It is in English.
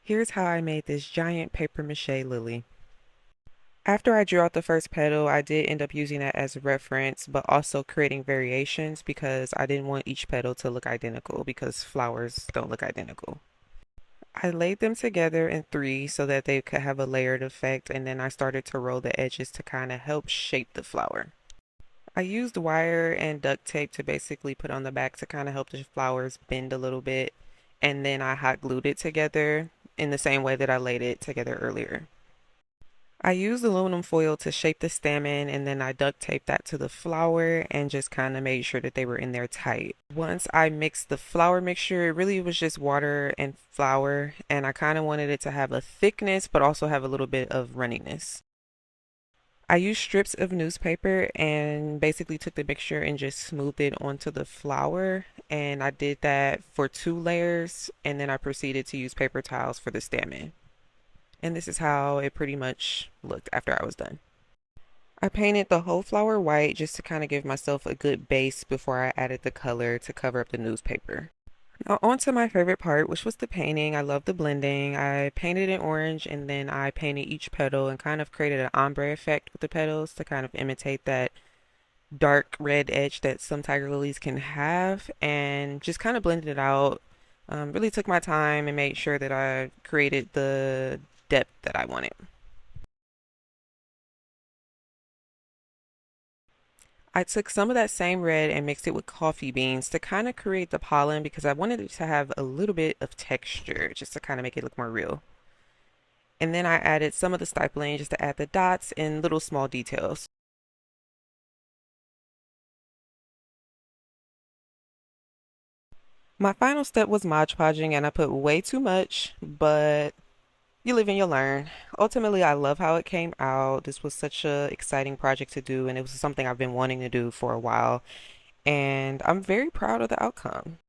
Here's how I made this giant paper mache lily. After I drew out the first petal, I did end up using that as a reference, but also creating variations because I didn't want each petal to look identical because flowers don't look identical. I laid them together in three so that they could have a layered effect, and then I started to roll the edges to kind of help shape the flower. I used wire and duct tape to basically put on the back to kind of help the flowers bend a little bit, and then I hot glued it together in the same way that I laid it together earlier. I used aluminum foil to shape the stamen, and then I duct taped that to the flower and just kind of made sure that they were in there tight. Once I mixed the flour mixture, it really was just water and flour, and I kind of wanted it to have a thickness but also have a little bit of runniness. I used strips of newspaper and basically took the mixture and just smoothed it onto the flour, and I did that for two layers, and then I proceeded to use paper towels for the stamen. And this is how it pretty much looked after I was done. I painted the whole flower white just to kind of give myself a good base before I added the color to cover up the newspaper. Now on to my favorite part, which was the painting. I love the blending. I painted in orange and then I painted each petal and kind of created an ombre effect with the petals to kind of imitate that dark red edge that some tiger lilies can have, and just kind of blended it out. Really took my time and made sure that I created the depth that I wanted. I took some of that same red and mixed it with coffee beans to kind of create the pollen because I wanted it to have a little bit of texture just to kind of make it look more real. And then I added some of the stippling just to add the dots and little small details. My final step was Mod Podging, and I put way too much, but you live and you learn. Ultimately, I love how it came out. This was such a exciting project to do, and it was something I've been wanting to do for a while, and I'm very proud of the outcome.